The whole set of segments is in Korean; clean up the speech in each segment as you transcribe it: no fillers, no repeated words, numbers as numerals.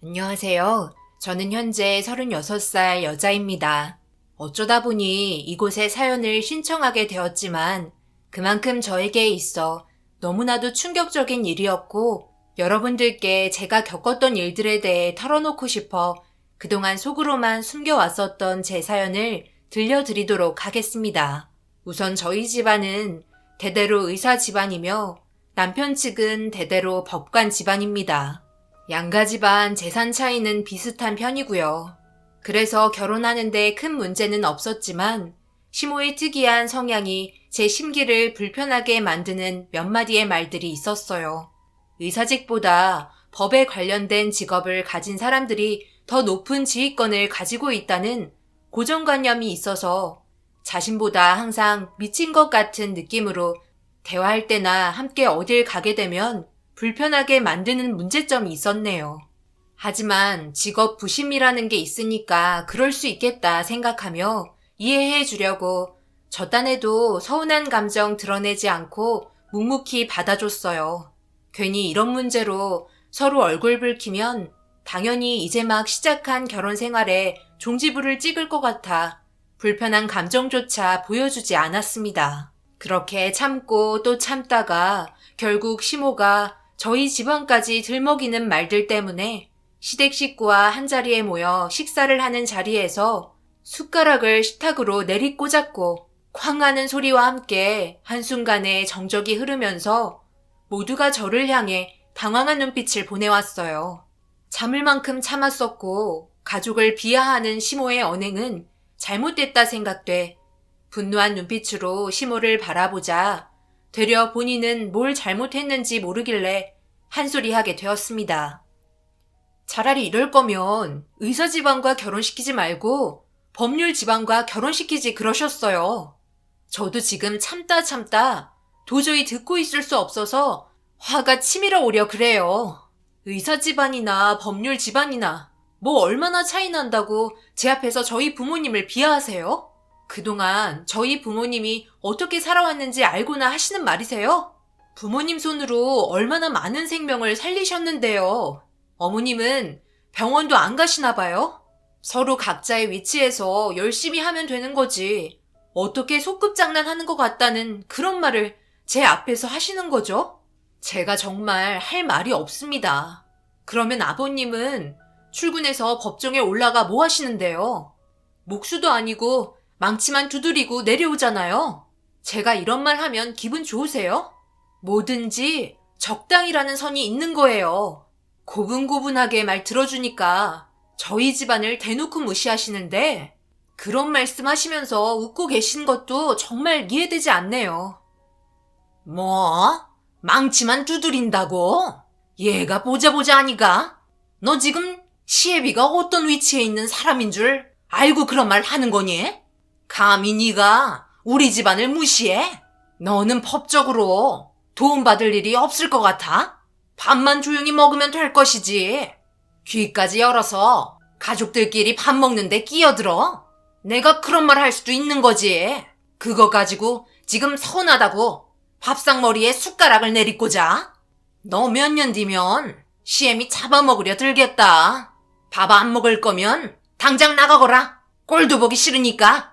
안녕하세요. 저는 현재 36살 여자입니다. 어쩌다 보니 이곳에 사연을 신청하게 되었지만 그만큼 저에게 있어 너무나도 충격적인 일이었고 여러분들께 제가 겪었던 일들에 대해 털어놓고 싶어 그동안 속으로만 숨겨왔었던 제 사연을 들려드리도록 하겠습니다. 우선 저희 집안은 대대로 의사 집안이며 남편 측은 대대로 법관 집안입니다. 양가 집안 재산 차이는 비슷한 편이고요. 그래서 결혼하는데 큰 문제는 없었지만 시모의 특이한 성향이 제 심기를 불편하게 만드는 몇 마디의 말들이 있었어요. 의사직보다 법에 관련된 직업을 가진 사람들이 더 높은 지휘권을 가지고 있다는 고정관념이 있어서 자신보다 항상 미친 것 같은 느낌으로 대화할 때나 함께 어딜 가게 되면 불편하게 만드는 문제점이 있었네요. 하지만 직업 부심이라는 게 있으니까 그럴 수 있겠다 생각하며 이해해 주려고 저 딴에도 서운한 감정 드러내지 않고 묵묵히 받아줬어요. 괜히 이런 문제로 서로 얼굴 붉히면 당연히 이제 막 시작한 결혼 생활에 종지부를 찍을 것 같아 불편한 감정조차 보여주지 않았습니다. 그렇게 참고 또 참다가 결국 시모가 저희 집안까지 들먹이는 말들 때문에 시댁 식구와 한자리에 모여 식사를 하는 자리에서 숟가락을 식탁으로 내리꽂았고 쾅 하는 소리와 함께 한순간에 정적이 흐르면서 모두가 저를 향해 당황한 눈빛을 보내왔어요. 참을 만큼 참았었고 가족을 비하하는 시모의 언행은 잘못됐다 생각돼 분노한 눈빛으로 시모를 바라보자 되려 본인은 뭘 잘못했는지 모르길래 한 소리 하게 되었습니다. 차라리 이럴 거면 의사 집안과 결혼시키지 말고 법률 집안과 결혼시키지 그러셨어요. 저도 지금 참다 도저히 듣고 있을 수 없어서 화가 치밀어 오려 그래요. 의사 집안이나 법률 집안이나 뭐 얼마나 차이 난다고 제 앞에서 저희 부모님을 비하하세요? 그동안 저희 부모님이 어떻게 살아왔는지 알고나 하시는 말이세요? 부모님 손으로 얼마나 많은 생명을 살리셨는데요. 어머님은 병원도 안 가시나 봐요? 서로 각자의 위치에서 열심히 하면 되는 거지. 어떻게 소꿉장난하는 것 같다는 그런 말을 제 앞에서 하시는 거죠? 제가 정말 할 말이 없습니다. 그러면 아버님은 출근해서 법정에 올라가 뭐 하시는데요? 목수도 아니고 망치만 두드리고 내려오잖아요. 제가 이런 말 하면 기분 좋으세요? 뭐든지 적당이라는 선이 있는 거예요. 고분고분하게 말 들어주니까 저희 집안을 대놓고 무시하시는데 그런 말씀 하시면서 웃고 계신 것도 정말 이해되지 않네요. 뭐? 망치만 두드린다고? 얘가 보자 아니가? 너 지금 시애비가 어떤 위치에 있는 사람인 줄 알고 그런 말 하는 거니? 감히 네가 우리 집안을 무시해? 너는 법적으로 도움받을 일이 없을 것 같아? 밥만 조용히 먹으면 될 것이지. 귀까지 열어서 가족들끼리 밥 먹는데 끼어들어? 내가 그런 말 할 수도 있는 거지. 그거 가지고 지금 서운하다고 밥상머리에 숟가락을 내리꽂아? 너 몇 년 뒤면 시애미 잡아먹으려 들겠다. 밥 안 먹을 거면 당장 나가거라. 꼴도 보기 싫으니까.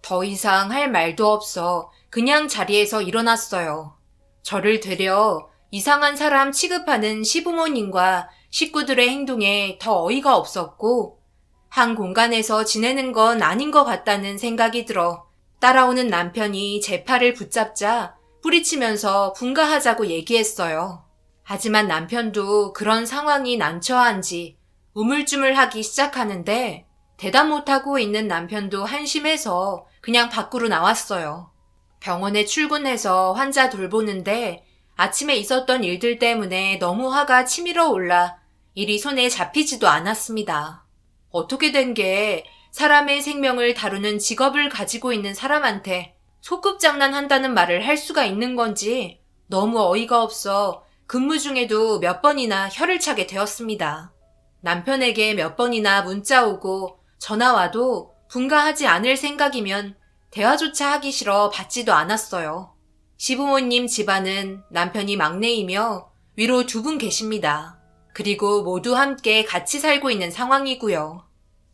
더 이상 할 말도 없어 그냥 자리에서 일어났어요. 저를 되려 이상한 사람 취급하는 시부모님과 식구들의 행동에 더 어이가 없었고 한 공간에서 지내는 건 아닌 것 같다는 생각이 들어 따라오는 남편이 제 팔을 붙잡자 뿌리치면서 분가하자고 얘기했어요. 하지만 남편도 그런 상황이 난처한지 우물쭈물하기 시작하는데 대답 못하고 있는 남편도 한심해서 그냥 밖으로 나왔어요. 병원에 출근해서 환자 돌보는데 아침에 있었던 일들 때문에 너무 화가 치밀어 올라 일이 손에 잡히지도 않았습니다. 어떻게 된 게 사람의 생명을 다루는 직업을 가지고 있는 사람한테 소꿉장난한다는 말을 할 수가 있는 건지 너무 어이가 없어 근무 중에도 몇 번이나 혀를 차게 되었습니다. 남편에게 몇 번이나 문자 오고 전화 와도 분가하지 않을 생각이면 대화조차 하기 싫어 받지도 않았어요. 시부모님 집안은 남편이 막내이며 위로 두 분 계십니다. 그리고 모두 함께 같이 살고 있는 상황이고요.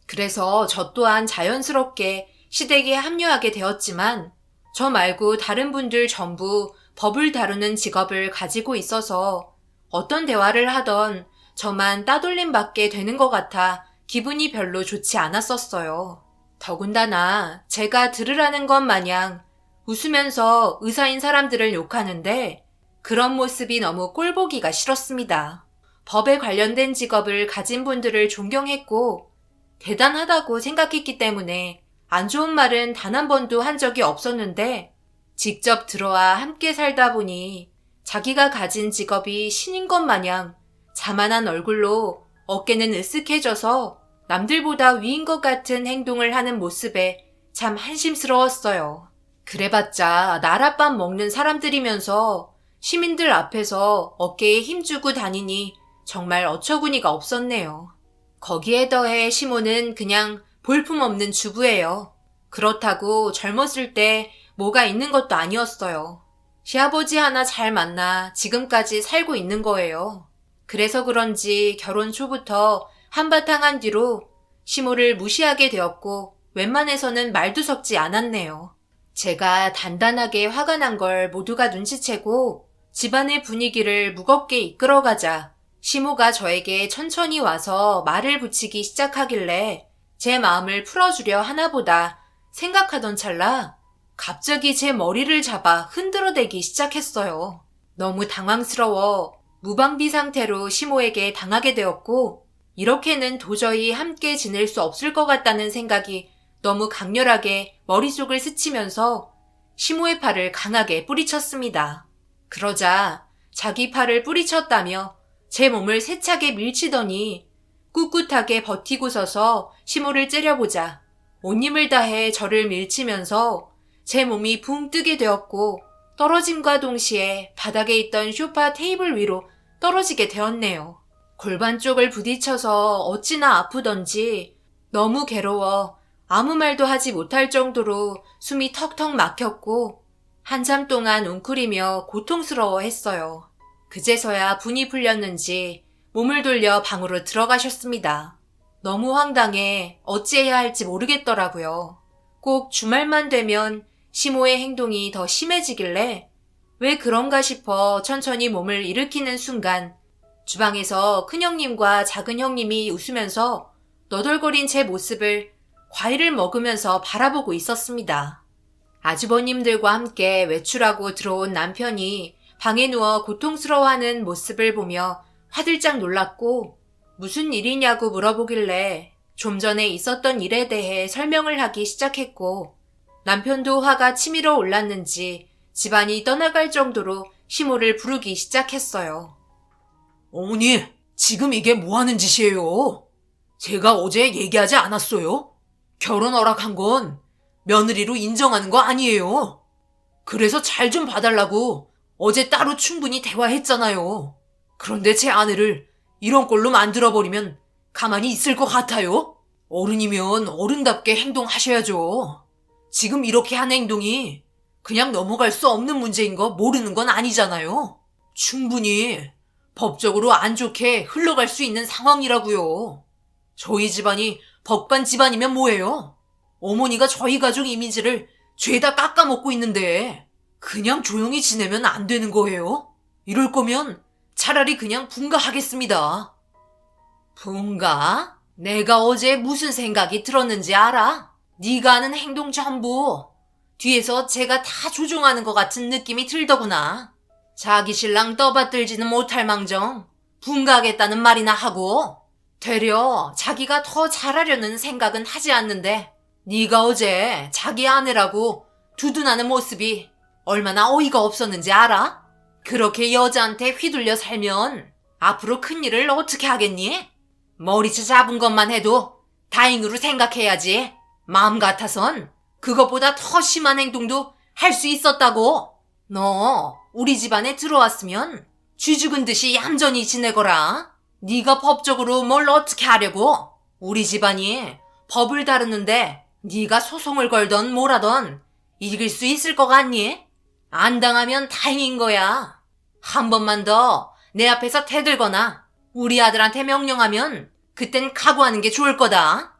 그래서 저 또한 자연스럽게 시댁에 합류하게 되었지만 저 말고 다른 분들 전부 법을 다루는 직업을 가지고 있어서 어떤 대화를 하던 저만 따돌림 받게 되는 것 같아 기분이 별로 좋지 않았었어요. 더군다나 제가 들으라는 것 마냥 웃으면서 의사인 사람들을 욕하는데 그런 모습이 너무 꼴보기가 싫었습니다. 법에 관련된 직업을 가진 분들을 존경했고 대단하다고 생각했기 때문에 안 좋은 말은 단 한 번도 한 적이 없었는데 직접 들어와 함께 살다 보니 자기가 가진 직업이 신인 것 마냥 자만한 얼굴로 어깨는 으쓱해져서 남들보다 위인 것 같은 행동을 하는 모습에 참 한심스러웠어요. 그래봤자 나랏밥 먹는 사람들이면서 시민들 앞에서 어깨에 힘주고 다니니 정말 어처구니가 없었네요. 거기에 더해 시모는 그냥 볼품없는 주부예요. 그렇다고 젊었을 때 뭐가 있는 것도 아니었어요. 시아버지 하나 잘 만나 지금까지 살고 있는 거예요. 그래서 그런지 결혼 초부터 한바탕 한 뒤로 시모를 무시하게 되었고 웬만해서는 말도 섞지 않았네요. 제가 단단하게 화가 난 걸 모두가 눈치채고 집안의 분위기를 무겁게 이끌어가자 시모가 저에게 천천히 와서 말을 붙이기 시작하길래 제 마음을 풀어주려 하나보다 생각하던 찰나 갑자기 제 머리를 잡아 흔들어대기 시작했어요. 너무 당황스러워 무방비 상태로 시모에게 당하게 되었고 이렇게는 도저히 함께 지낼 수 없을 것 같다는 생각이 너무 강렬하게 머릿속을 스치면서 시모의 팔을 강하게 뿌리쳤습니다. 그러자 자기 팔을 뿌리쳤다며 제 몸을 세차게 밀치더니 꿋꿋하게 버티고 서서 시모를 째려보자 온 힘을 다해 저를 밀치면서 제 몸이 붕 뜨게 되었고 떨어짐과 동시에 바닥에 있던 소파 테이블 위로 떨어지게 되었네요. 골반 쪽을 부딪혀서 어찌나 아프던지 너무 괴로워 아무 말도 하지 못할 정도로 숨이 턱턱 막혔고 한참 동안 웅크리며 고통스러워했어요. 그제서야 분이 풀렸는지 몸을 돌려 방으로 들어가셨습니다. 너무 황당해 어찌해야 할지 모르겠더라고요. 꼭 주말만 되면 시모의 행동이 더 심해지길래 왜 그런가 싶어 천천히 몸을 일으키는 순간 주방에서 큰형님과 작은형님이 웃으면서 너덜거린 제 모습을 과일을 먹으면서 바라보고 있었습니다. 아주버님들과 함께 외출하고 들어온 남편이 방에 누워 고통스러워하는 모습을 보며 화들짝 놀랐고 무슨 일이냐고 물어보길래 좀 전에 있었던 일에 대해 설명을 하기 시작했고 남편도 화가 치밀어 올랐는지 집안이 떠나갈 정도로 시모를 부르기 시작했어요. 어머니, 지금 이게 뭐 하는 짓이에요? 제가 어제 얘기하지 않았어요? 결혼 허락한 건 며느리로 인정하는 거 아니에요. 그래서 잘 좀 봐달라고 어제 따로 충분히 대화했잖아요. 그런데 제 아내를 이런 꼴로 만들어버리면 가만히 있을 것 같아요? 어른이면 어른답게 행동하셔야죠. 지금 이렇게 한 행동이 그냥 넘어갈 수 없는 문제인 거 모르는 건 아니잖아요. 충분히 법적으로 안 좋게 흘러갈 수 있는 상황이라고요. 저희 집안이 법관 집안이면 뭐예요? 어머니가 저희 가족 이미지를 죄다 깎아먹고 있는데 그냥 조용히 지내면 안 되는 거예요? 이럴 거면 차라리 그냥 분가하겠습니다. 분가? 내가 어제 무슨 생각이 들었는지 알아? 네가 하는 행동 전부 뒤에서 제가 다 조종하는 것 같은 느낌이 들더구나. 자기 신랑 떠받들지는 못할 망정 분가하겠다는 말이나 하고 되려 자기가 더 잘하려는 생각은 하지 않는데 네가 어제 자기 아내라고 두둔하는 모습이 얼마나 어이가 없었는지 알아? 그렇게 여자한테 휘둘려 살면 앞으로 큰일을 어떻게 하겠니? 머리채 잡은 것만 해도 다행으로 생각해야지. 마음 같아선 그것보다 더 심한 행동도 할 수 있었다고. 너 우리 집안에 들어왔으면 쥐 죽은 듯이 얌전히 지내거라. 네가 법적으로 뭘 어떻게 하려고? 우리 집안이 법을 다루는데 네가 소송을 걸던 뭐라던 이길 수 있을 것 같니? 안 당하면 다행인 거야. 한 번만 더 내 앞에서 대들거나 우리 아들한테 명령하면 그땐 각오하는 게 좋을 거다.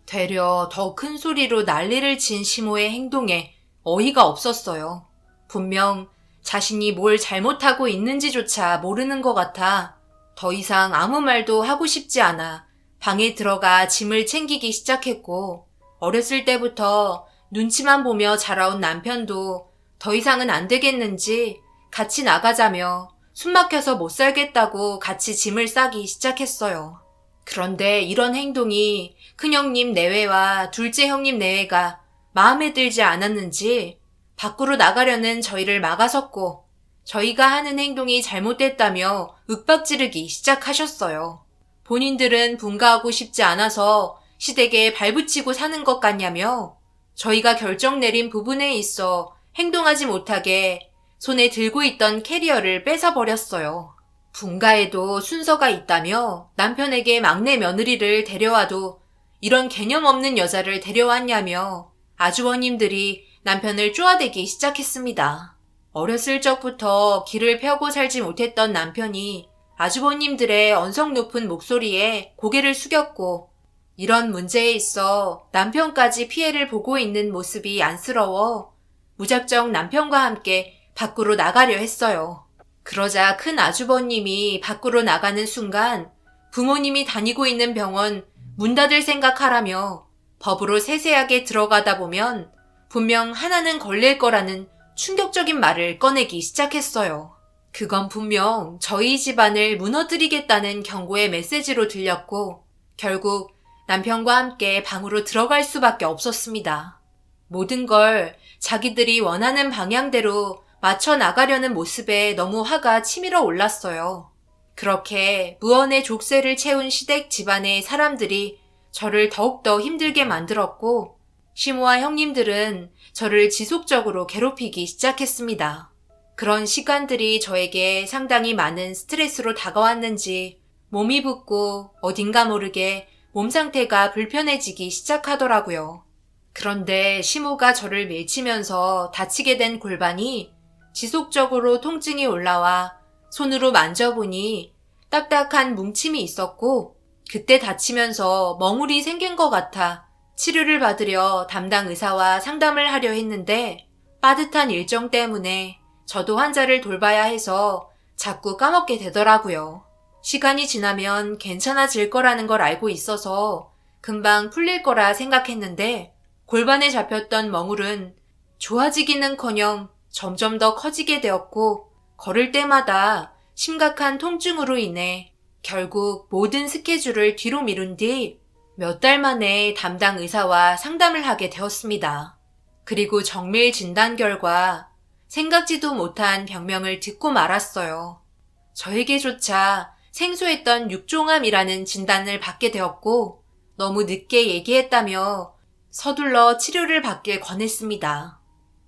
되려 더 큰 소리로 난리를 친 시모의 행동에 어이가 없었어요. 분명 자신이 뭘 잘못하고 있는지조차 모르는 것 같아 더 이상 아무 말도 하고 싶지 않아 방에 들어가 짐을 챙기기 시작했고, 어렸을 때부터 눈치만 보며 자라온 남편도 더 이상은 안 되겠는지 같이 나가자며 숨 막혀서 못 살겠다고 같이 짐을 싸기 시작했어요. 그런데 이런 행동이 큰형님 내외와 둘째 형님 내외가 마음에 들지 않았는지 밖으로 나가려는 저희를 막아섰고, 저희가 하는 행동이 잘못됐다며 윽박지르기 시작하셨어요. 본인들은 분가하고 싶지 않아서 시댁에 발붙이고 사는 것 같냐며 저희가 결정 내린 부분에 있어 행동하지 못하게 손에 들고 있던 캐리어를 뺏어버렸어요. 분가에도 순서가 있다며 남편에게 막내 며느리를 데려와도 이런 개념 없는 여자를 데려왔냐며 아주버님들이 남편을 쪼아대기 시작했습니다. 어렸을 적부터 길을 펴고 살지 못했던 남편이 아주버님들의 언성 높은 목소리에 고개를 숙였고, 이런 문제에 있어 남편까지 피해를 보고 있는 모습이 안쓰러워 무작정 남편과 함께 밖으로 나가려 했어요. 그러자 큰 아주버님이 밖으로 나가는 순간 부모님이 다니고 있는 병원 문 닫을 생각하라며 법으로 세세하게 들어가다 보면 분명 하나는 걸릴 거라는 충격적인 말을 꺼내기 시작했어요. 그건 분명 저희 집안을 무너뜨리겠다는 경고의 메시지로 들렸고, 결국 남편과 함께 방으로 들어갈 수밖에 없었습니다. 모든 걸 자기들이 원하는 방향대로 맞춰 나가려는 모습에 너무 화가 치밀어 올랐어요. 그렇게 무언의 족쇄를 채운 시댁 집안의 사람들이 저를 더욱더 힘들게 만들었고, 시모와 형님들은 저를 지속적으로 괴롭히기 시작했습니다. 그런 시간들이 저에게 상당히 많은 스트레스로 다가왔는지 몸이 붓고 어딘가 모르게 몸 상태가 불편해지기 시작하더라고요. 그런데 시모가 저를 밀치면서 다치게 된 골반이 지속적으로 통증이 올라와 손으로 만져보니 딱딱한 뭉침이 있었고, 그때 다치면서 멍울이 생긴 것 같아 치료를 받으려 담당 의사와 상담을 하려 했는데 빠듯한 일정 때문에 저도 환자를 돌봐야 해서 자꾸 까먹게 되더라고요. 시간이 지나면 괜찮아질 거라는 걸 알고 있어서 금방 풀릴 거라 생각했는데 골반에 잡혔던 멍울은 좋아지기는커녕 점점 더 커지게 되었고, 걸을 때마다 심각한 통증으로 인해 결국 모든 스케줄을 뒤로 미룬 뒤 몇 달 만에 담당 의사와 상담을 하게 되었습니다. 그리고 정밀 진단 결과 생각지도 못한 병명을 듣고 말았어요. 저에게조차 생소했던 육종암이라는 진단을 받게 되었고, 너무 늦게 얘기했다며 서둘러 치료를 받길 권했습니다.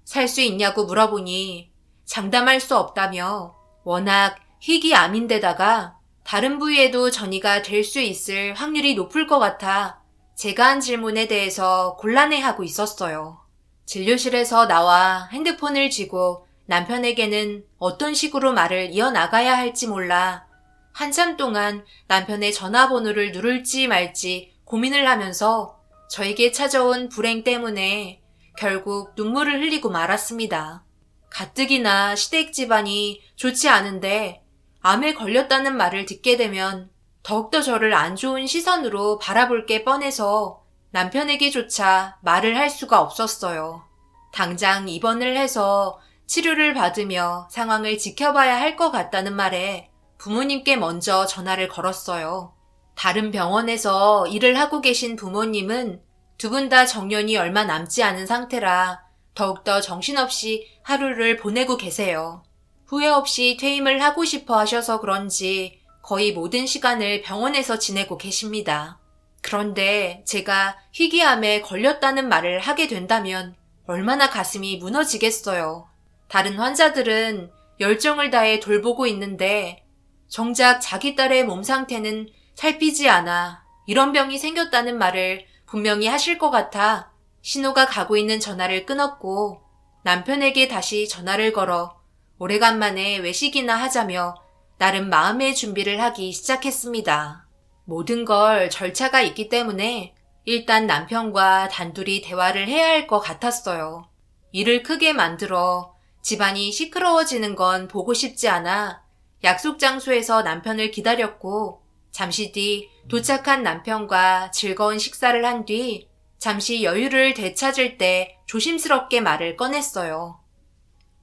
살 수 있냐고 물어보니 장담할 수 없다며 워낙 희귀암인데다가 다른 부위에도 전이가 될 수 있을 확률이 높을 것 같아 제가 한 질문에 대해서 곤란해하고 있었어요. 진료실에서 나와 핸드폰을 쥐고 남편에게는 어떤 식으로 말을 이어나가야 할지 몰라 한참 동안 남편의 전화번호를 누를지 말지 고민을 하면서 저에게 찾아온 불행 때문에 결국 눈물을 흘리고 말았습니다. 가뜩이나 시댁 집안이 좋지 않은데 암에 걸렸다는 말을 듣게 되면 더욱더 저를 안 좋은 시선으로 바라볼 게 뻔해서 남편에게조차 말을 할 수가 없었어요. 당장 입원을 해서 치료를 받으며 상황을 지켜봐야 할 것 같다는 말에 부모님께 먼저 전화를 걸었어요. 다른 병원에서 일을 하고 계신 부모님은 두 분 다 정년이 얼마 남지 않은 상태라 더욱더 정신없이 하루를 보내고 계세요. 후회 없이 퇴임을 하고 싶어 하셔서 그런지 거의 모든 시간을 병원에서 지내고 계십니다. 그런데 제가 희귀암에 걸렸다는 말을 하게 된다면 얼마나 가슴이 무너지겠어요. 다른 환자들은 열정을 다해 돌보고 있는데 정작 자기 딸의 몸 상태는 살피지 않아 이런 병이 생겼다는 말을 분명히 하실 것 같아 신호가 가고 있는 전화를 끊었고, 남편에게 다시 전화를 걸어 오래간만에 외식이나 하자며 나름 마음의 준비를 하기 시작했습니다. 모든 걸 절차가 있기 때문에 일단 남편과 단둘이 대화를 해야 할 것 같았어요. 일을 크게 만들어 집안이 시끄러워지는 건 보고 싶지 않아 약속 장소에서 남편을 기다렸고 잠시 뒤 도착한 남편과 즐거운 식사를 한 뒤 잠시 여유를 되찾을 때 조심스럽게 말을 꺼냈어요.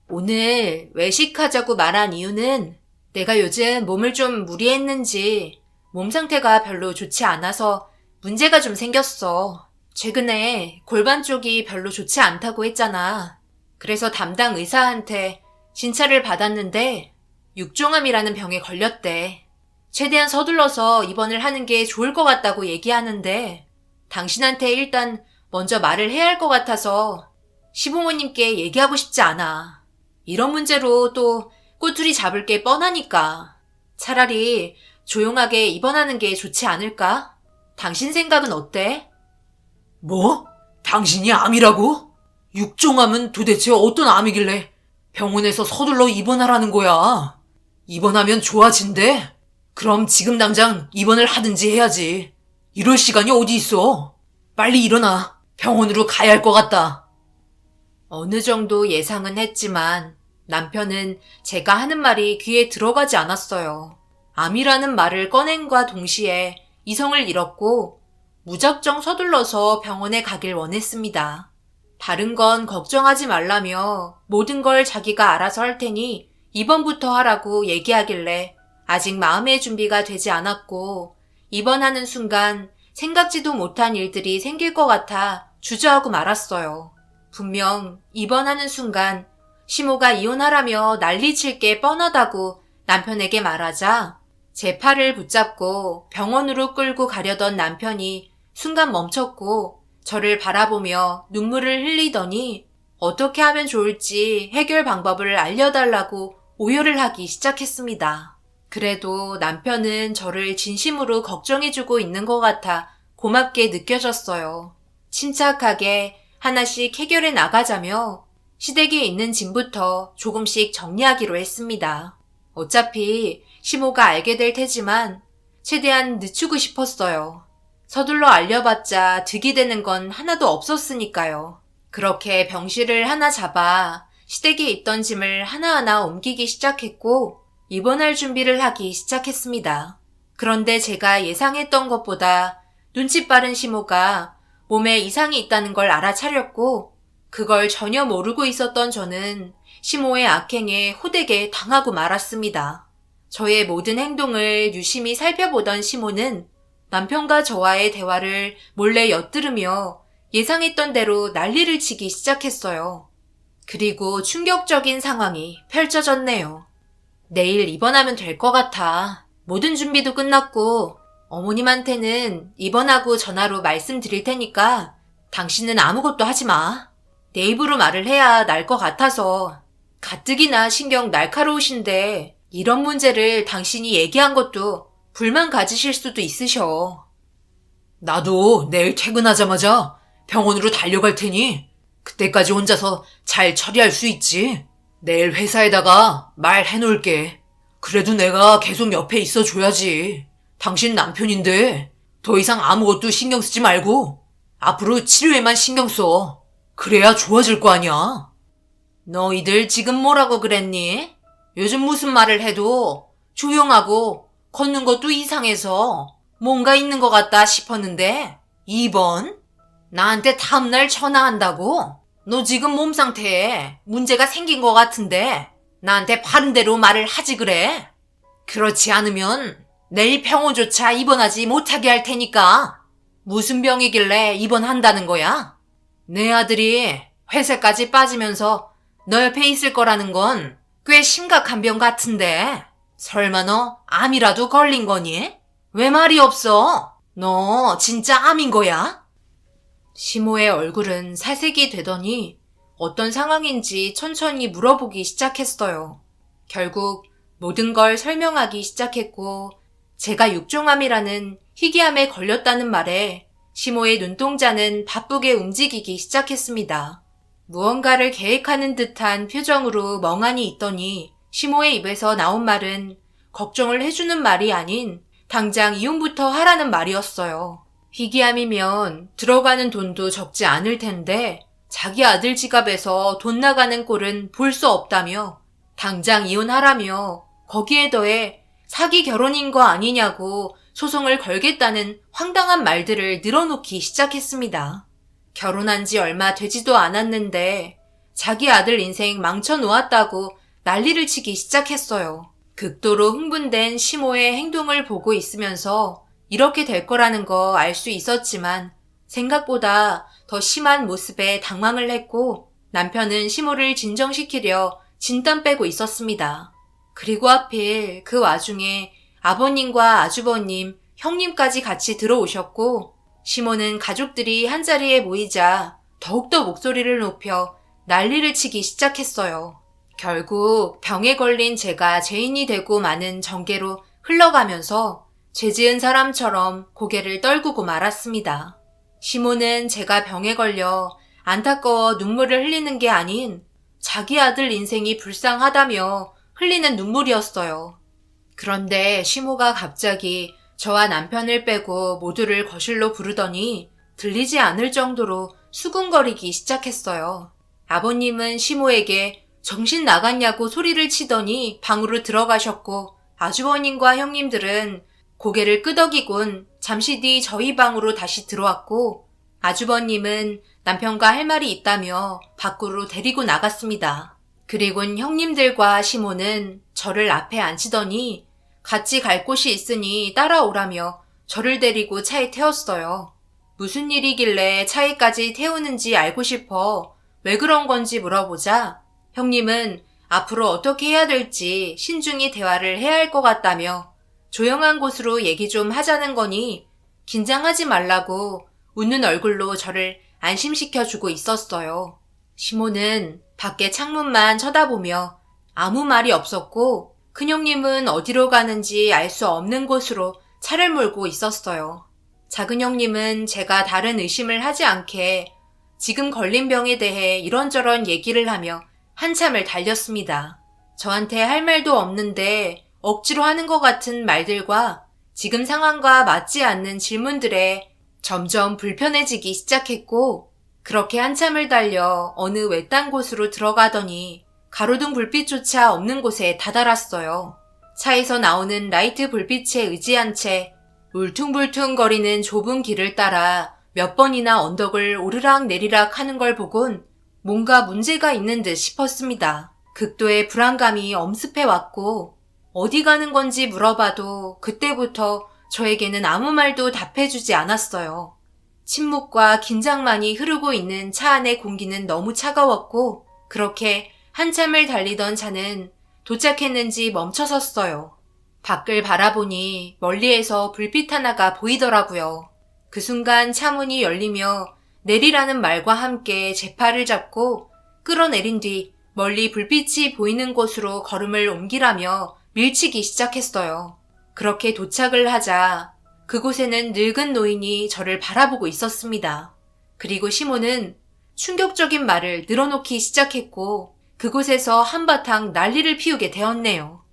오늘 외식하자고 말한 이유는 내가 요즘 몸을 좀 무리했는지 몸 상태가 별로 좋지 않아서 문제가 좀 생겼어. 최근에 골반 쪽이 별로 좋지 않다고 했잖아. 그래서 담당 의사한테 진찰을 받았는데 육종암이라는 병에 걸렸대. 최대한 서둘러서 입원을 하는 게 좋을 것 같다고 얘기하는데 당신한테 일단 먼저 말을 해야 할 것 같아서 시부모님께 얘기하고 싶지 않아. 이런 문제로 또 꼬투리 잡을 게 뻔하니까 차라리 조용하게 입원하는 게 좋지 않을까? 당신 생각은 어때? 뭐? 당신이 암이라고? 육종암은 도대체 어떤 암이길래 병원에서 서둘러 입원하라는 거야? 입원하면 좋아진대? 그럼 지금 당장 입원을 하든지 해야지. 이럴 시간이 어디 있어? 빨리 일어나. 병원으로 가야 할 것 같다. 어느 정도 예상은 했지만 남편은 제가 하는 말이 귀에 들어가지 않았어요. 암이라는 말을 꺼낸과 동시에 이성을 잃었고 무작정 서둘러서 병원에 가길 원했습니다. 다른 건 걱정하지 말라며 모든 걸 자기가 알아서 할 테니 입원부터 하라고 얘기하길래 아직 마음의 준비가 되지 않았고 입원하는 순간 생각지도 못한 일들이 생길 것 같아 주저하고 말았어요. 분명 입원하는 순간 시모가 이혼하라며 난리칠 게 뻔하다고 남편에게 말하자 제 팔을 붙잡고 병원으로 끌고 가려던 남편이 순간 멈췄고 저를 바라보며 눈물을 흘리더니 어떻게 하면 좋을지 해결 방법을 알려달라고 오열을 하기 시작했습니다. 그래도 남편은 저를 진심으로 걱정해주고 있는 것 같아 고맙게 느껴졌어요. 침착하게 하나씩 해결해 나가자며 시댁에 있는 짐부터 조금씩 정리하기로 했습니다. 어차피 시모가 알게 될 테지만 최대한 늦추고 싶었어요. 서둘러 알려봤자 득이 되는 건 하나도 없었으니까요. 그렇게 병실을 하나 잡아 시댁에 있던 짐을 하나하나 옮기기 시작했고 입원할 준비를 하기 시작했습니다. 그런데 제가 예상했던 것보다 눈치 빠른 시모가 몸에 이상이 있다는 걸 알아차렸고 그걸 전혀 모르고 있었던 저는 시모의 악행에 호되게 당하고 말았습니다. 저의 모든 행동을 유심히 살펴보던 시모는 남편과 저와의 대화를 몰래 엿들으며 예상했던 대로 난리를 치기 시작했어요. 그리고 충격적인 상황이 펼쳐졌네요. 내일 입원하면 될 것 같아. 모든 준비도 끝났고 어머님한테는 입원하고 전화로 말씀드릴 테니까 당신은 아무것도 하지 마. 내 입으로 말을 해야 날 것 같아서. 가뜩이나 신경 날카로우신데 이런 문제를 당신이 얘기한 것도 불만 가지실 수도 있으셔. 나도 내일 퇴근하자마자 병원으로 달려갈 테니 그때까지 혼자서 잘 처리할 수 있지. 내일 회사에다가 말해놓을게. 그래도 내가 계속 옆에 있어줘야지. 당신 남편인데 더 이상 아무것도 신경 쓰지 말고 앞으로 치료에만 신경 써. 그래야 좋아질 거 아니야. 너희들 지금 뭐라고 그랬니? 요즘 무슨 말을 해도 조용하고 걷는 것도 이상해서 뭔가 있는 것 같다 싶었는데 2번? 나한테 다음날 전화한다고? 너 지금 몸 상태에 문제가 생긴 것 같은데 나한테 바른 대로 말을 하지 그래? 그렇지 않으면 내일 병원조차 입원하지 못하게 할 테니까. 무슨 병이길래 입원한다는 거야? 내 아들이 회사까지 빠지면서 너 옆에 있을 거라는 건 꽤 심각한 병 같은데 설마 너 암이라도 걸린 거니? 왜 말이 없어? 너 진짜 암인 거야? 시모의 얼굴은 사색이 되더니 어떤 상황인지 천천히 물어보기 시작했어요. 결국 모든 걸 설명하기 시작했고 제가 육종암이라는 희귀암에 걸렸다는 말에 시모의 눈동자는 바쁘게 움직이기 시작했습니다. 무언가를 계획하는 듯한 표정으로 멍하니 있더니 시모의 입에서 나온 말은 걱정을 해주는 말이 아닌 당장 이혼부터 하라는 말이었어요. 희귀암이면 들어가는 돈도 적지 않을 텐데 자기 아들 지갑에서 돈 나가는 꼴은 볼 수 없다며 당장 이혼하라며 거기에 더해 사기 결혼인 거 아니냐고 소송을 걸겠다는 황당한 말들을 늘어놓기 시작했습니다. 결혼한 지 얼마 되지도 않았는데 자기 아들 인생 망쳐놓았다고 난리를 치기 시작했어요. 극도로 흥분된 시모의 행동을 보고 있으면서 이렇게 될 거라는 거 알 수 있었지만 생각보다 더 심한 모습에 당황을 했고 남편은 시모를 진정시키려 진땀 빼고 있었습니다. 그리고 하필 그 와중에 아버님과 아주버님, 형님까지 같이 들어오셨고 시모는 가족들이 한자리에 모이자 더욱더 목소리를 높여 난리를 치기 시작했어요. 결국 병에 걸린 제가 죄인이 되고 마는 전개로 흘러가면서 죄 지은 사람처럼 고개를 떨구고 말았습니다. 시모는 제가 병에 걸려 안타까워 눈물을 흘리는 게 아닌 자기 아들 인생이 불쌍하다며 흘리는 눈물이었어요. 그런데 시모가 갑자기 저와 남편을 빼고 모두를 거실로 부르더니 들리지 않을 정도로 수군거리기 시작했어요. 아버님은 시모에게 정신 나갔냐고 소리를 치더니 방으로 들어가셨고 아주버님과 형님들은 고개를 끄덕이곤 잠시 뒤 저희 방으로 다시 들어왔고 아주버님은 남편과 할 말이 있다며 밖으로 데리고 나갔습니다. 그리곤 형님들과 시모는 저를 앞에 앉히더니 같이 갈 곳이 있으니 따라오라며 저를 데리고 차에 태웠어요. 무슨 일이길래 차에까지 태우는지 알고 싶어 왜 그런 건지 물어보자 형님은 앞으로 어떻게 해야 될지 신중히 대화를 해야 할 것 같다며 조용한 곳으로 얘기 좀 하자는 거니 긴장하지 말라고 웃는 얼굴로 저를 안심시켜주고 있었어요. 시모는 밖에 창문만 쳐다보며 아무 말이 없었고 큰형님은 어디로 가는지 알 수 없는 곳으로 차를 몰고 있었어요. 작은 형님은 제가 다른 의심을 하지 않게 지금 걸린 병에 대해 이런저런 얘기를 하며 한참을 달렸습니다. 저한테 할 말도 없는데 억지로 하는 것 같은 말들과 지금 상황과 맞지 않는 질문들에 점점 불편해지기 시작했고 그렇게 한참을 달려 어느 외딴 곳으로 들어가더니 가로등 불빛조차 없는 곳에 다다랐어요. 차에서 나오는 라이트 불빛에 의지한 채 울퉁불퉁거리는 좁은 길을 따라 몇 번이나 언덕을 오르락 내리락 하는 걸 보곤 뭔가 문제가 있는 듯 싶었습니다. 극도의 불안감이 엄습해 왔고 어디 가는 건지 물어봐도 그때부터 저에게는 아무 말도 답해주지 않았어요. 침묵과 긴장만이 흐르고 있는 차 안의 공기는 너무 차가웠고 그렇게 한참을 달리던 차는 도착했는지 멈춰섰어요. 밖을 바라보니 멀리에서 불빛 하나가 보이더라고요. 그 순간 차 문이 열리며 내리라는 말과 함께 제 팔을 잡고 끌어내린 뒤 멀리 불빛이 보이는 곳으로 걸음을 옮기라며 밀치기 시작했어요. 그렇게 도착을 하자 그곳에는 늙은 노인이 저를 바라보고 있었습니다. 그리고 시모는 충격적인 말을 늘어놓기 시작했고 그곳에서 한바탕 난리를 피우게 되었네요.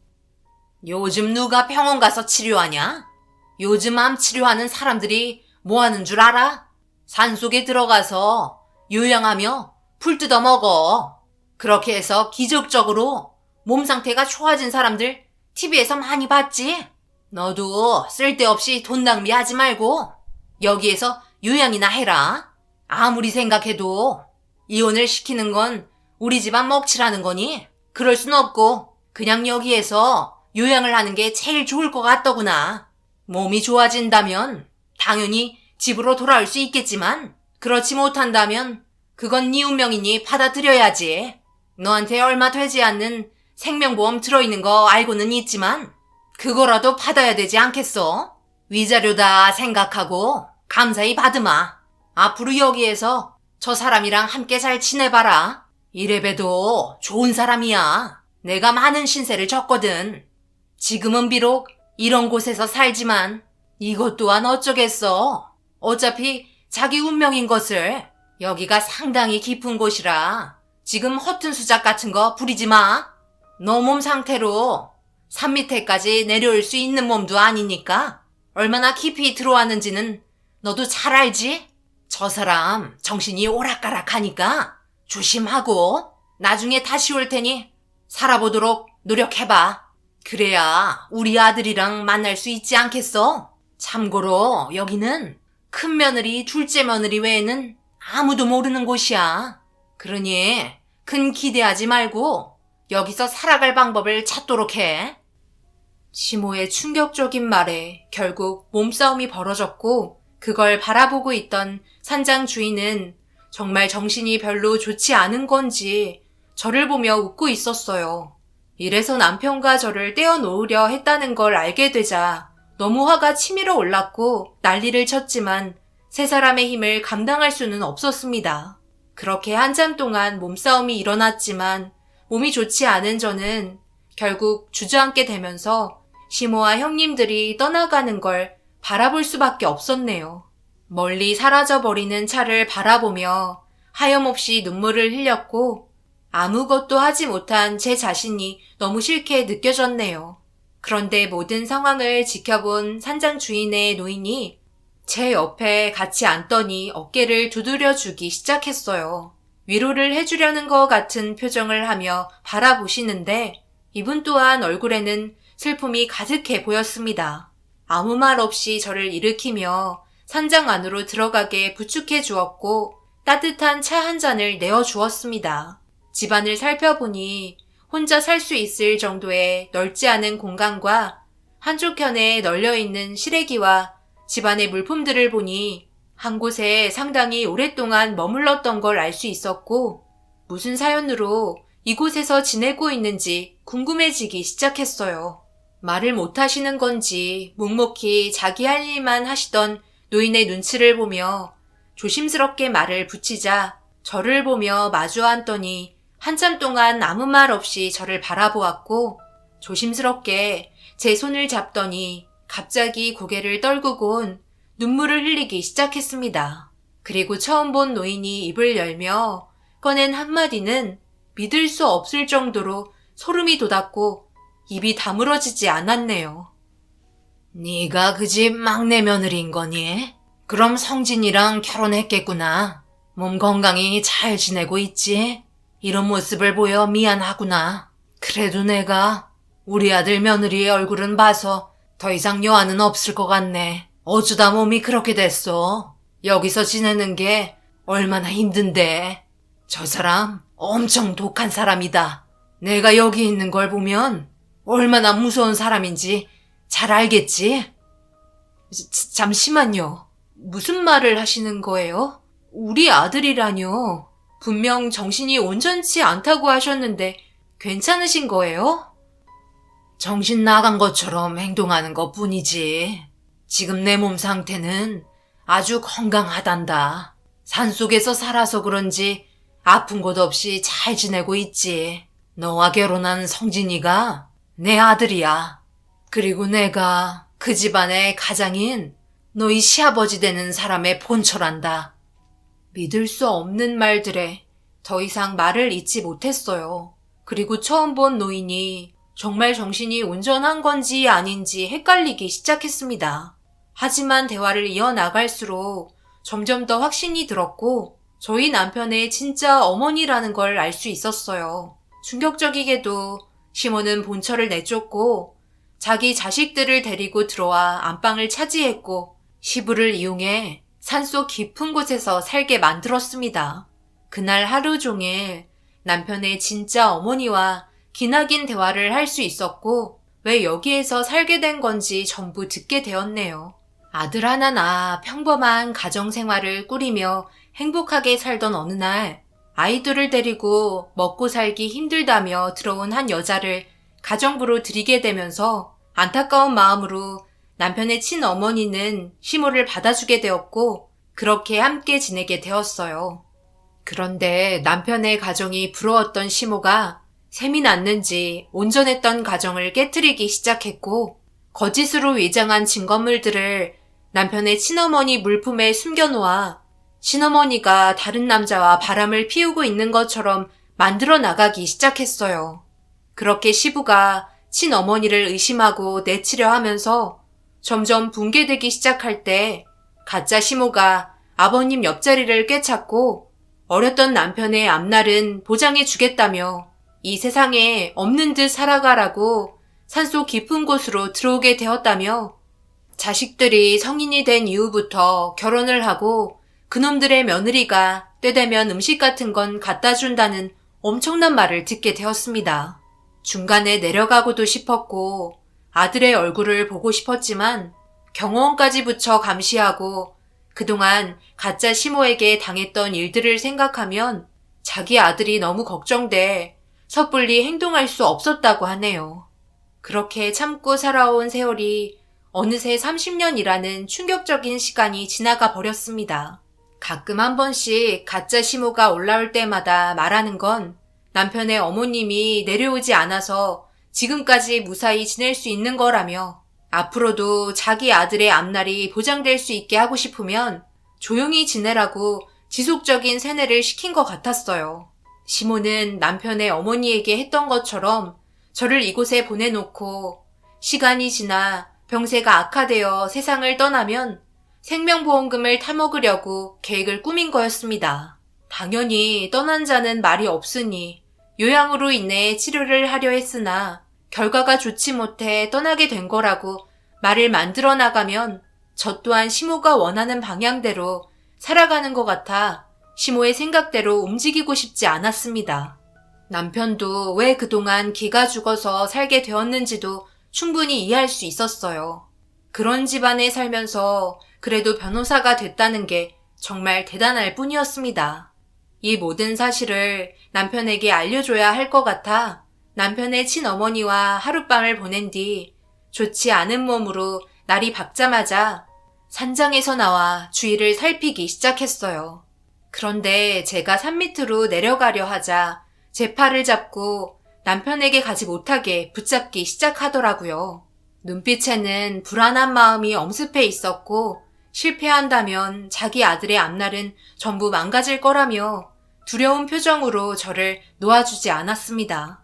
요즘 누가 병원 가서 치료하냐? 요즘 암 치료하는 사람들이 뭐 하는 줄 알아? 산속에 들어가서 요양하며 풀 뜯어 먹어. 그렇게 해서 기적적으로 몸 상태가 좋아진 사람들 TV에서 많이 봤지? 너도 쓸데없이 돈 낭비하지 말고 여기에서 요양이나 해라. 아무리 생각해도 이혼을 시키는 건 우리 집안 먹칠하는 거니? 그럴 순 없고 그냥 여기에서 요양을 하는 게 제일 좋을 것 같더구나. 몸이 좋아진다면 당연히 집으로 돌아올 수 있겠지만 그렇지 못한다면 그건 네 운명이니 받아들여야지. 너한테 얼마 되지 않는 생명보험 들어있는 거 알고는 있지만 그거라도 받아야 되지 않겠어? 위자료다 생각하고 감사히 받으마. 앞으로 여기에서 저 사람이랑 함께 잘 지내봐라. 이래봬도 좋은 사람이야. 내가 많은 신세를 졌거든. 지금은 비록 이런 곳에서 살지만 이것 또한 어쩌겠어. 어차피 자기 운명인 것을. 여기가 상당히 깊은 곳이라 지금 허튼 수작 같은 거 부리지 마. 너 몸 상태로 산 밑에까지 내려올 수 있는 몸도 아니니까 얼마나 깊이 들어왔는지는 너도 잘 알지? 저 사람 정신이 오락가락하니까 조심하고 나중에 다시 올 테니 살아보도록 노력해봐. 그래야 우리 아들이랑 만날 수 있지 않겠어? 참고로 여기는 큰 며느리, 둘째 며느리 외에는 아무도 모르는 곳이야. 그러니 큰 기대하지 말고 여기서 살아갈 방법을 찾도록 해. 시모의 충격적인 말에 결국 몸싸움이 벌어졌고 그걸 바라보고 있던 산장 주인은 정말 정신이 별로 좋지 않은 건지 저를 보며 웃고 있었어요. 이래서 남편과 저를 떼어놓으려 했다는 걸 알게 되자 너무 화가 치밀어 올랐고 난리를 쳤지만 세 사람의 힘을 감당할 수는 없었습니다. 그렇게 한참 동안 몸싸움이 일어났지만 몸이 좋지 않은 저는 결국 주저앉게 되면서 시모와 형님들이 떠나가는 걸 바라볼 수밖에 없었네요. 멀리 사라져버리는 차를 바라보며 하염없이 눈물을 흘렸고 아무것도 하지 못한 제 자신이 너무 싫게 느껴졌네요. 그런데 모든 상황을 지켜본 산장 주인의 노인이 제 옆에 같이 앉더니 어깨를 두드려주기 시작했어요. 위로를 해주려는 것 같은 표정을 하며 바라보시는데 이분 또한 얼굴에는 슬픔이 가득해 보였습니다. 아무 말 없이 저를 일으키며 산장 안으로 들어가게 부축해 주었고 따뜻한 차 한 잔을 내어 주었습니다. 집안을 살펴보니 혼자 살 수 있을 정도의 넓지 않은 공간과 한쪽편에 널려있는 시래기와 집안의 물품들을 보니 한 곳에 상당히 오랫동안 머물렀던 걸 알 수 있었고 무슨 사연으로 이곳에서 지내고 있는지 궁금해지기 시작했어요. 말을 못하시는 건지 묵묵히 자기 할 일만 하시던 노인의 눈치를 보며 조심스럽게 말을 붙이자 저를 보며 마주 앉더니 한참 동안 아무 말 없이 저를 바라보았고 조심스럽게 제 손을 잡더니 갑자기 고개를 떨구곤 눈물을 흘리기 시작했습니다. 그리고 처음 본 노인이 입을 열며 꺼낸 한마디는 믿을 수 없을 정도로 소름이 돋았고 입이 다물어지지 않았네요. 네가 그 집 막내 며느리인 거니? 그럼 성진이랑 결혼했겠구나. 몸 건강히 잘 지내고 있지? 이런 모습을 보여 미안하구나. 그래도 내가 우리 아들 며느리의 얼굴은 봐서 더 이상 여한은 없을 것 같네. 어쩌다 몸이 그렇게 됐어. 여기서 지내는 게 얼마나 힘든데. 저 사람 엄청 독한 사람이다. 내가 여기 있는 걸 보면 얼마나 무서운 사람인지 잘 알겠지? 잠시만요. 무슨 말을 하시는 거예요? 우리 아들이라뇨. 분명 정신이 온전치 않다고 하셨는데 괜찮으신 거예요? 정신 나간 것처럼 행동하는 것 뿐이지. 지금 내 몸 상태는 아주 건강하단다. 산속에서 살아서 그런지 아픈 곳 없이 잘 지내고 있지. 너와 결혼한 성진이가 내 아들이야. 그리고 내가 그 집안의 가장인 너희 시아버지 되는 사람의 본처란다. 믿을 수 없는 말들에 더 이상 말을 잇지 못했어요. 그리고 처음 본 노인이 정말 정신이 온전한 건지 아닌지 헷갈리기 시작했습니다. 하지만 대화를 이어나갈수록 점점 더 확신이 들었고 저희 남편의 진짜 어머니라는 걸 알 수 있었어요. 충격적이게도 시모는 본처를 내쫓고 자기 자식들을 데리고 들어와 안방을 차지했고 시부를 이용해 산속 깊은 곳에서 살게 만들었습니다. 그날 하루 종일 남편의 진짜 어머니와 기나긴 대화를 할 수 있었고 왜 여기에서 살게 된 건지 전부 듣게 되었네요. 아들 하나 낳아 평범한 가정생활을 꾸리며 행복하게 살던 어느 날 아이들을 데리고 먹고 살기 힘들다며 들어온 한 여자를 가정부로 들이게 되면서 안타까운 마음으로 남편의 친어머니는 시모를 받아주게 되었고 그렇게 함께 지내게 되었어요. 그런데 남편의 가정이 부러웠던 시모가 셈이 났는지 온전했던 가정을 깨트리기 시작했고 거짓으로 위장한 증거물들을 남편의 친어머니 물품에 숨겨놓아 친어머니가 다른 남자와 바람을 피우고 있는 것처럼 만들어 나가기 시작했어요. 그렇게 시부가 친어머니를 의심하고 내치려 하면서 점점 붕괴되기 시작할 때 가짜 시모가 아버님 옆자리를 꿰찼고 어렸던 남편의 앞날은 보장해 주겠다며 이 세상에 없는 듯 살아가라고 산속 깊은 곳으로 들어오게 되었다며 자식들이 성인이 된 이후부터 결혼을 하고 그놈들의 며느리가 때되면 음식 같은 건 갖다 준다는 엄청난 말을 듣게 되었습니다. 중간에 내려가고도 싶었고 아들의 얼굴을 보고 싶었지만 경호원까지 붙여 감시하고 그동안 가짜 시모에게 당했던 일들을 생각하면 자기 아들이 너무 걱정돼 섣불리 행동할 수 없었다고 하네요. 그렇게 참고 살아온 세월이 어느새 30년이라는 충격적인 시간이 지나가 버렸습니다. 가끔 한 번씩 가짜 시모가 올라올 때마다 말하는 건 남편의 어머님이 내려오지 않아서 지금까지 무사히 지낼 수 있는 거라며 앞으로도 자기 아들의 앞날이 보장될 수 있게 하고 싶으면 조용히 지내라고 지속적인 세뇌를 시킨 것 같았어요. 시모는 남편의 어머니에게 했던 것처럼 저를 이곳에 보내놓고 시간이 지나 병세가 악화되어 세상을 떠나면 생명보험금을 타먹으려고 계획을 꾸민 거였습니다. 당연히 떠난 자는 말이 없으니 요양으로 인해 치료를 하려 했으나 결과가 좋지 못해 떠나게 된 거라고 말을 만들어 나가면 저 또한 시모가 원하는 방향대로 살아가는 것 같아 시모의 생각대로 움직이고 싶지 않았습니다. 남편도 왜 그동안 기가 죽어서 살게 되었는지도 충분히 이해할 수 있었어요. 그런 집안에 살면서 그래도 변호사가 됐다는 게 정말 대단할 뿐이었습니다. 이 모든 사실을 남편에게 알려줘야 할 것 같아 남편의 친어머니와 하룻밤을 보낸 뒤 좋지 않은 몸으로 날이 밝자마자 산장에서 나와 주위를 살피기 시작했어요. 그런데 제가 산 밑으로 내려가려 하자 제 팔을 잡고 남편에게 가지 못하게 붙잡기 시작하더라고요. 눈빛에는 불안한 마음이 엄습해 있었고 실패한다면 자기 아들의 앞날은 전부 망가질 거라며 두려운 표정으로 저를 놓아주지 않았습니다.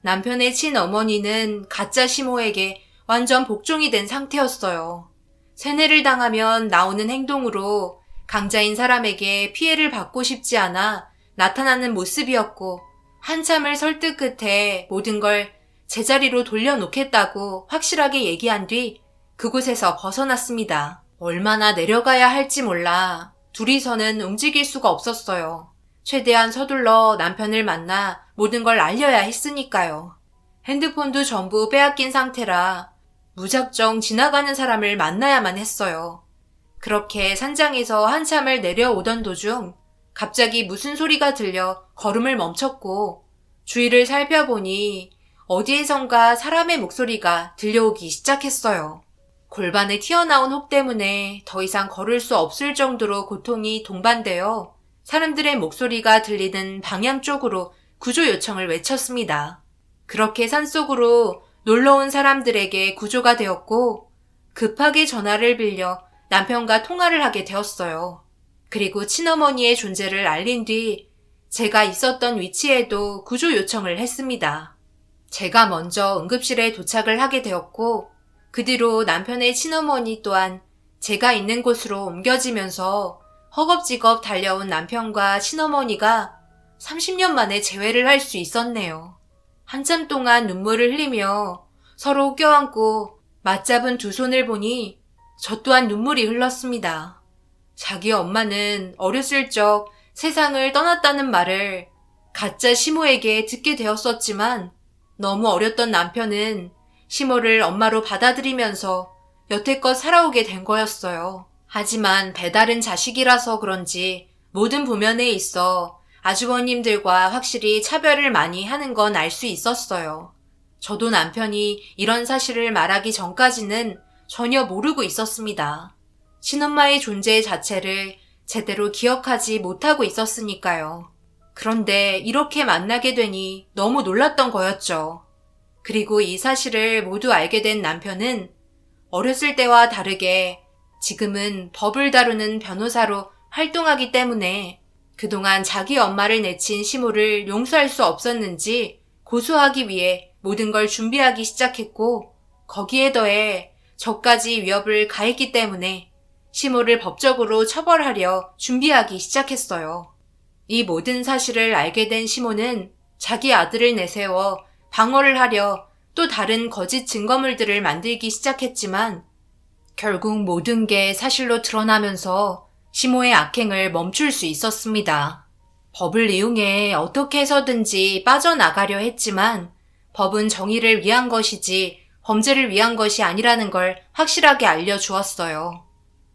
남편의 친어머니는 가짜 시모에게 완전 복종이 된 상태였어요. 세뇌를 당하면 나오는 행동으로 강자인 사람에게 피해를 받고 싶지 않아 나타나는 모습이었고 한참을 설득 끝에 모든 걸 제자리로 돌려놓겠다고 확실하게 얘기한 뒤 그곳에서 벗어났습니다. 얼마나 내려가야 할지 몰라 둘이서는 움직일 수가 없었어요. 최대한 서둘러 남편을 만나 모든 걸 알려야 했으니까요. 핸드폰도 전부 빼앗긴 상태라 무작정 지나가는 사람을 만나야만 했어요. 그렇게 산장에서 한참을 내려오던 도중 갑자기 무슨 소리가 들려 걸음을 멈췄고 주위를 살펴보니 어디에선가 사람의 목소리가 들려오기 시작했어요. 골반에 튀어나온 혹 때문에 더 이상 걸을 수 없을 정도로 고통이 동반되어 사람들의 목소리가 들리는 방향 쪽으로 구조 요청을 외쳤습니다. 그렇게 산속으로 놀러온 사람들에게 구조가 되었고 급하게 전화를 빌려 남편과 통화를 하게 되었어요. 그리고 친어머니의 존재를 알린 뒤 제가 있었던 위치에도 구조 요청을 했습니다. 제가 먼저 응급실에 도착을 하게 되었고 그 뒤로 남편의 친어머니 또한 제가 있는 곳으로 옮겨지면서 허겁지겁 달려온 남편과 친어머니가 30년 만에 재회를 할 수 있었네요. 한참 동안 눈물을 흘리며 서로 껴안고 맞잡은 두 손을 보니 저 또한 눈물이 흘렀습니다. 자기 엄마는 어렸을 적 세상을 떠났다는 말을 가짜 시모에게 듣게 되었었지만 너무 어렸던 남편은 시모를 엄마로 받아들이면서 여태껏 살아오게 된 거였어요. 하지만 배다른 자식이라서 그런지 모든 부면에 있어 아주버님들과 확실히 차별을 많이 하는 건 알 수 있었어요. 저도 남편이 이런 사실을 말하기 전까지는 전혀 모르고 있었습니다. 친엄마의 존재 자체를 제대로 기억하지 못하고 있었으니까요. 그런데 이렇게 만나게 되니 너무 놀랐던 거였죠. 그리고 이 사실을 모두 알게 된 남편은 어렸을 때와 다르게 지금은 법을 다루는 변호사로 활동하기 때문에 그동안 자기 엄마를 내친 시모를 용서할 수 없었는지 고소하기 위해 모든 걸 준비하기 시작했고 거기에 더해 저까지 위협을 가했기 때문에 시모를 법적으로 처벌하려 준비하기 시작했어요. 이 모든 사실을 알게 된 시모는 자기 아들을 내세워 방어를 하려 또 다른 거짓 증거물들을 만들기 시작했지만 결국 모든 게 사실로 드러나면서 시모의 악행을 멈출 수 있었습니다. 법을 이용해 어떻게 해서든지 빠져나가려 했지만 법은 정의를 위한 것이지 범죄를 위한 것이 아니라는 걸 확실하게 알려주었어요.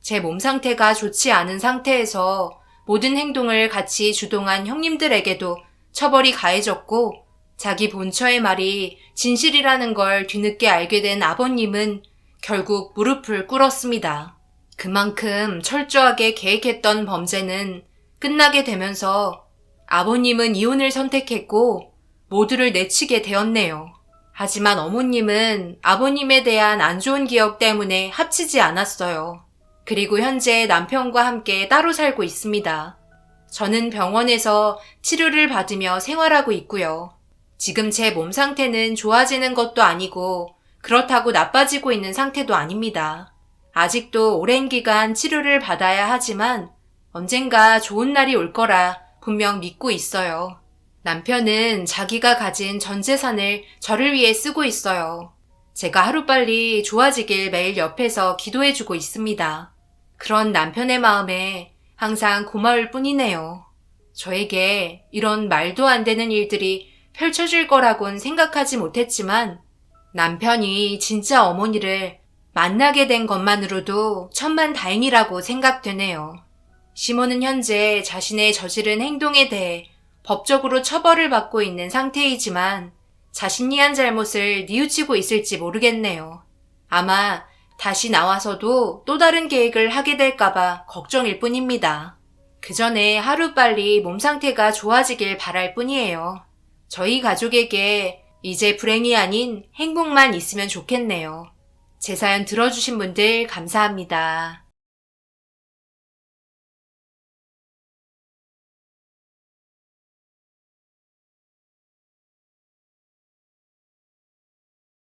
제 몸 상태가 좋지 않은 상태에서 모든 행동을 같이 주동한 형님들에게도 처벌이 가해졌고 자기 본처의 말이 진실이라는 걸 뒤늦게 알게 된 아버님은 결국 무릎을 꿇었습니다. 그만큼 철저하게 계획했던 범죄는 끝나게 되면서 아버님은 이혼을 선택했고 모두를 내치게 되었네요. 하지만 어머님은 아버님에 대한 안 좋은 기억 때문에 합치지 않았어요. 그리고 현재 남편과 함께 따로 살고 있습니다. 저는 병원에서 치료를 받으며 생활하고 있고요. 지금 제 몸 상태는 좋아지는 것도 아니고 그렇다고 나빠지고 있는 상태도 아닙니다. 아직도 오랜 기간 치료를 받아야 하지만 언젠가 좋은 날이 올 거라 분명 믿고 있어요. 남편은 자기가 가진 전 재산을 저를 위해 쓰고 있어요. 제가 하루빨리 좋아지길 매일 옆에서 기도해주고 있습니다. 그런 남편의 마음에 항상 고마울 뿐이네요. 저에게 이런 말도 안 되는 일들이 펼쳐질 거라곤 생각하지 못했지만 남편이 진짜 어머니를 만나게 된 것만으로도 천만 다행이라고 생각되네요. 시모는 현재 자신의 저지른 행동에 대해 법적으로 처벌을 받고 있는 상태이지만 자신이 한 잘못을 뉘우치고 있을지 모르겠네요. 아마 다시 나와서도 또 다른 계획을 하게 될까봐 걱정일 뿐입니다. 그 전에 하루빨리 몸 상태가 좋아지길 바랄 뿐이에요. 저희 가족에게 이제 불행이 아닌 행복만 있으면 좋겠네요. 제 사연 들어주신 분들 감사합니다.